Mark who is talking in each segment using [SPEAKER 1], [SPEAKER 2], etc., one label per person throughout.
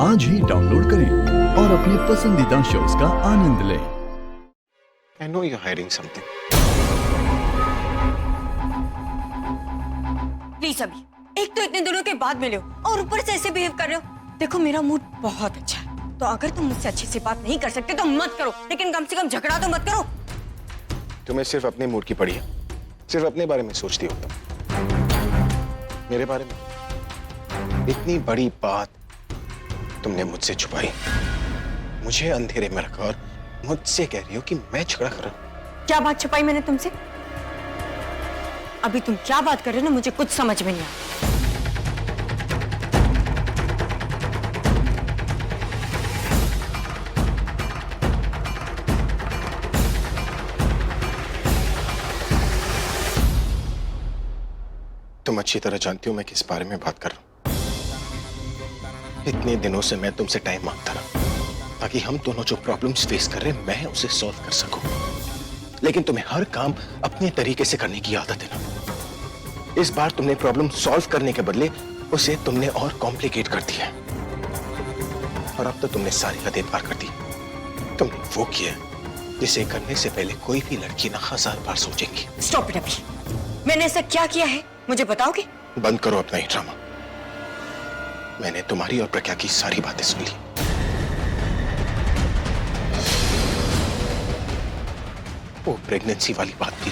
[SPEAKER 1] आज ही डाउनलोड करें और अपने पसंदीदा शोज का आनंद लें।
[SPEAKER 2] I know you're hiding something.
[SPEAKER 3] Please अभी, एक तो इतने दिनों के बाद मिले हो और ऊपर से ऐसे बिहेव कर रहे हो। देखो मेरा मूड बहुत अच्छा है, तो अगर तुम मुझसे अच्छे से बात नहीं कर सकते तो मत करो, लेकिन कम से कम झगड़ा तो मत करो।
[SPEAKER 2] तुम्हें सिर्फ अपने मूड की पड़ी है, सिर्फ अपने बारे में सोचती हो तुम। मेरे बारे में इतनी बड़ी बात तुमने मुझसे छुपाई, मुझे अंधेरे में रखा और मुझसे कह रही हो कि मैं झगड़ा कर रहा हूं।
[SPEAKER 3] क्या बात छुपाई मैंने तुमसे? अभी तुम क्या बात कर रहे हो ना, मुझे कुछ समझ में नहीं आया।
[SPEAKER 2] तुम अच्छी तरह जानती हो मैं किस बारे में बात कर रहा हूं। इतने दिनों से मैं तुमसे टाइम मांगता रहा ताकि हम दोनों जो प्रॉब्लम्स फेस कर रहे हैं मैं उसे सॉल्व कर सकूं, लेकिन तुम्हें हर काम अपने तरीके से करने की आदत है ना। इस बार तुमने प्रॉब्लम सॉल्व करने के बदले उसे तुमने और कॉम्प्लिकेट कर दिया है, और अब तो तुमने सारी हदें पार कर दी। तुमने वो किया जिसे करने से पहले कोई भी लड़की ना 1000 बार सोचेंगी।
[SPEAKER 3] स्टॉप इट अभी, मैंने ऐसा क्या किया है मुझे बताओगे?
[SPEAKER 2] बंद करो अपना ही ड्रामा। मैंने तुम्हारी और प्रज्ञा की सारी बातें सुन ली। वो प्रेगनेंसी वाली बात थी।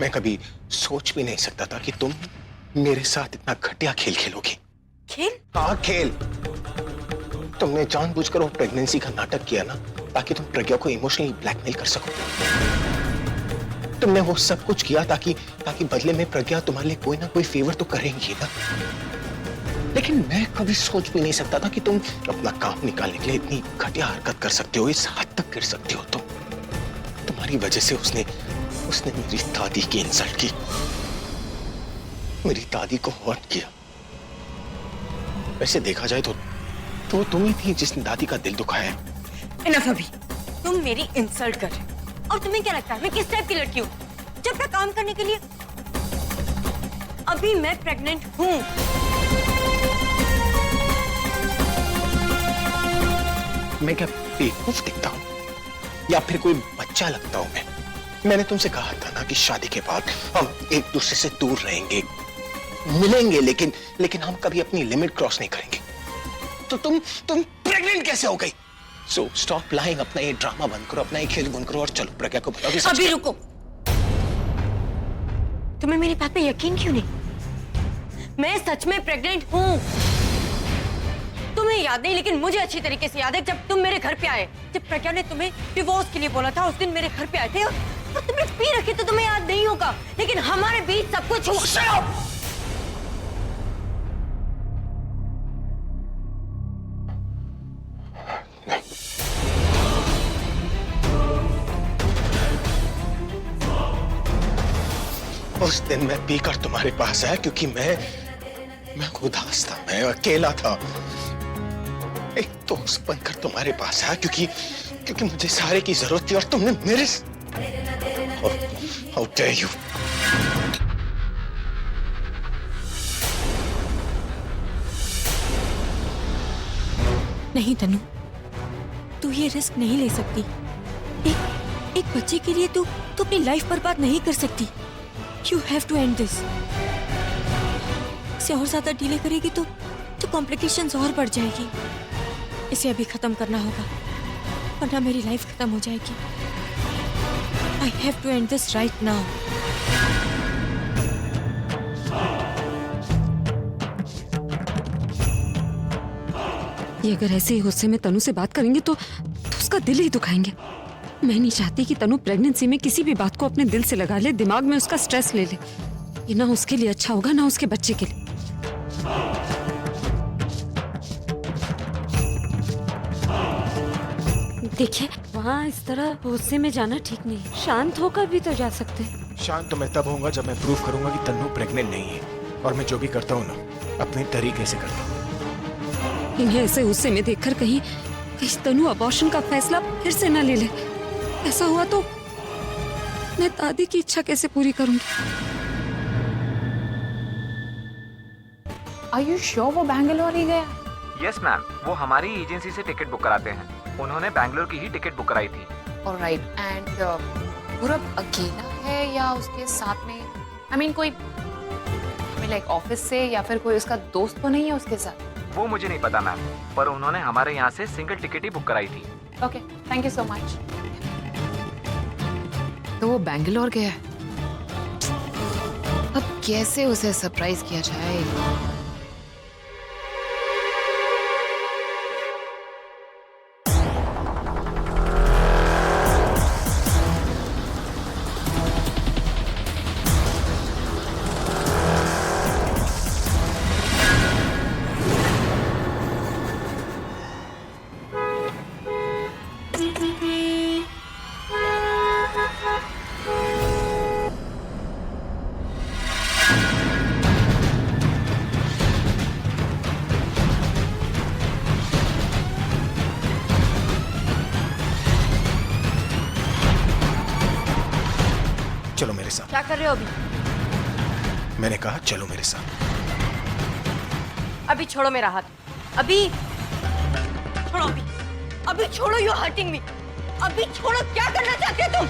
[SPEAKER 2] मैं कभी सोच भी नहीं सकता था कि तुम मेरे साथ इतना घटिया खेल खेलोगी।
[SPEAKER 3] खेल?
[SPEAKER 2] हाँ खेल। तुमने जानबूझकर वो प्रेगनेंसी का नाटक किया ना ताकि तुम प्रज्ञा को इमोशनली ब्लैकमेल कर सको। तुमने वो सब कुछ किया ताकि बदले में प्रज्ञा तुम्हारे लिए कोई ना कोई फेवर तो करेंगी ना। लेकिन मैं कभी सोच भी नहीं सकता था कि तुम अपना काम निकालने के लिए इतनी घटिया हरकत कर सकते हो, इस हद तक गिर सकते हो। तुम्हारी वजह से उसने मेरी दादी की इंसल्ट की, मेरी दादी को हर्ट किया। वैसे देखा जाए तो तुम ही थी जिसने दादी का दिल दुखाया है।
[SPEAKER 3] इनफ अभी, तुम मेरी इंसल्ट कर रहे हो और तुम्हें क्या लगता है मैं किस टाइप की लड़की हूँ जब मैं काम करने के लिए? अभी मैं प्रेग्नेंट हूँ।
[SPEAKER 2] मैं क्या बेवकूफ दिखता हूँ या फिर कोई बच्चा लगता हूँ? मैंने तुमसे कहा था ना कि शादी के बाद हम एक दूसरे से दूर रहेंगे, मिलेंगे, लेकिन हम कभी अपनी लिमिट क्रॉस नहीं करेंगे। तो तुम प्रेग्नेंट कैसे हो गई? सो स्टॉप लाइंग, अपना ये ड्रामा बंद करो, अपना ये खेल बंद करो और चलो प्रज्ञा को बताओ कि सच
[SPEAKER 3] अभी
[SPEAKER 2] क्या?
[SPEAKER 3] रुको, तुम्हें मेरी बात पे यकीन क्यों नहीं? मैं सच में प्रेग्नेंट हूँ। तुम्हें याद नहीं लेकिन मुझे अच्छी तरीके से याद है जब तुम मेरे घर पे आए, जब प्रज्ञा ने तुम्हें डिवोर्स के लिए बोला था, उस दिन मेरे घर पे आए थे और तुमने पी रखी तो तुम्हें याद नहीं होगा, लेकिन हमारे बीच सब कुछ हुआ।
[SPEAKER 2] उस दिन मैं पीकर तुम्हारे पास आया क्योंकि मैं उदास था, मैं अकेला था। एक दोस्त बनकर तुम्हारे पास आया क्योंकि मुझे सहारे की जरूरत थी और तुमने मेरे How dare you?
[SPEAKER 3] नहीं तनु, तू ये रिस्क नहीं ले सकती। एक बच्चे के लिए तू अपनी लाइफ बर्बाद नहीं कर सकती। You have to end this. इसे और ज्यादा डिले करेगी तो कॉम्प्लिकेशंस और बढ़ जाएगी। इसे अभी खत्म करना होगा वरना मेरी लाइफ खत्म हो जाएगी। I have to end this right now.
[SPEAKER 4] ये अगर ऐसे ही गुस्से में तनु से बात करेंगे तो उसका दिल ही दुखाएंगे। मैं नहीं चाहती कि तनु प्रेगनेंसी में किसी भी बात को अपने दिल से लगा ले, दिमाग में उसका स्ट्रेस ले ले। ये ना उसके लिए अच्छा होगा ना उसके बच्चे के लिए। देखिए, वहाँ इस तरह गुस्से में जाना ठीक नहीं है। शांत होकर भी तो जा सकते हैं।
[SPEAKER 2] शांत तो मैं तब होऊंगा जब मैं प्रूव करूंगा कि तन्नू प्रेग्नेंट नहीं है, और मैं जो भी करता हूँ ना अपने तरीके से करता हूँ।
[SPEAKER 4] इन्हें ऐसे गुस्से में देखकर कहीं तनु अबॉर्शन का फैसला फिर से न ले ले। ऐसा हुआ तो मैं दादी की इच्छा कैसे पूरी करूंगी?
[SPEAKER 5] आर यू श्योर वो बैंगलोर ही गया?
[SPEAKER 6] यस मैम, वो हमारी एजेंसी से टिकट बुक कराते हैं। उन्होंने बैंगलोर की ही टिकट बुक कराई थी।
[SPEAKER 5] ऑलराइट, एंड पूरब अकेला है या उसके साथ में आई मीन कोई लाइक ऑफिस से या फिर कोई उसका दोस्त तो नहीं है उसके साथ?
[SPEAKER 6] वो मुझे नहीं पता मैम, पर उन्होंने हमारे यहाँ से सिंगल टिकट ही बुक कराई थी।
[SPEAKER 5] Okay, thank you so much. तो वो बैंगलोर गया है, अब कैसे उसे सरप्राइज किया जाए?
[SPEAKER 2] चलो मेरे साथ।
[SPEAKER 3] क्या कर रहे हो अभी?
[SPEAKER 2] मैंने कहा चलो मेरे साथ।
[SPEAKER 3] अभी छोड़ो मेरा हाथ। अभी छोड़ो। अभी छोड़ो। You hurting me. अभी छोड़ो। क्या करना चाहते हो तुम?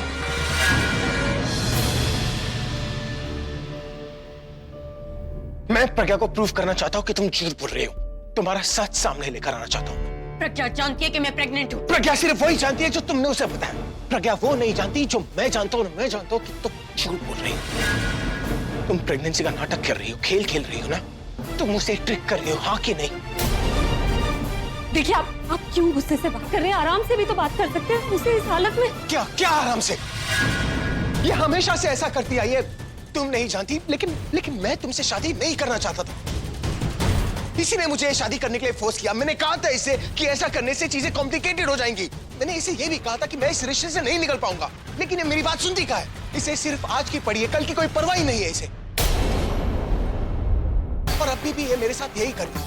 [SPEAKER 2] मैं प्रज्ञा को प्रूव करना चाहता हूँ कि तुम झूठ बोल रहे हो। तुम्हारा सच सामने लेकर आना चाहता हूँ।
[SPEAKER 3] प्रज्ञा जानती है कि मैं प्रेग्नेंट हूँ।
[SPEAKER 2] प्रज्ञा सिर्फ वही जानती है जो तुमने उसे बताया। प्रज्ञा वो नहीं जानती जो मैं जानता हूँ। मैं जानता हूँ कि तुम झूठ बोल रही हो। तुम प्रेगनेंसी का नाटक कर रही हो, खेल खेल रही हो ना। तुम मुझसे ट्रिक कर रही हो, हाँ कि नहीं?
[SPEAKER 4] देखिए आप क्यों गुस्से से बात कर रहे हैं? आराम से भी तो बात कर सकते हैं उसे इस हालत में।
[SPEAKER 2] क्या क्या आराम से? ये हमेशा से ऐसा करती आई है। तुम नहीं जानती, लेकिन मैं तुमसे शादी नहीं करना चाहता था। इसी ने मुझे शादी करने के लिए फोर्स किया। मैंने कहा था इसे कि ऐसा करने से चीजें कॉम्प्लिकेटेड हो जाएंगी। मैंने इसे ये भी कहा था कि मैं इस रिश्ते से नहीं निकल पाऊंगा, लेकिन ये मेरी बात सुनती कहाँ है? इसे सिर्फ आज की पड़ी है, कल की कोई परवाह ही नहीं है इसे। और अभी भी ये मेरे साथ यही कर रही है।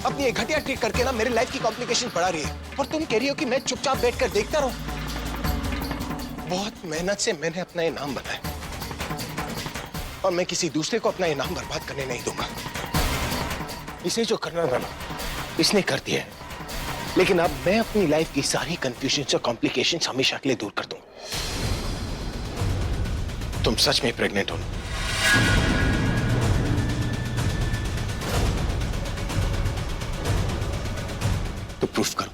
[SPEAKER 2] अपनी एक घटिया ट्रिक करके ना मेरे लाइफ की कॉम्प्लिकेशन बढ़ा रही है। और तुम कह रही हो कि मैं चुपचाप बैठकर देखता रहूं। बहुत मेहनत से मैंने अपना ये नाम बनाया, और मैं किसी दूसरे को अपना ये नाम बर्बाद करने नहीं दूंगा। इसे जो करना था ना, इसने कर दिया है। लेकिन अब मैं अपनी लाइफ की सारी कंफ्यूजन और कॉम्प्लिकेशंस हमेशा के लिए दूर कर दूंगा। तुम सच में प्रेग्नेंट हो ना? तो प्रूफ करो।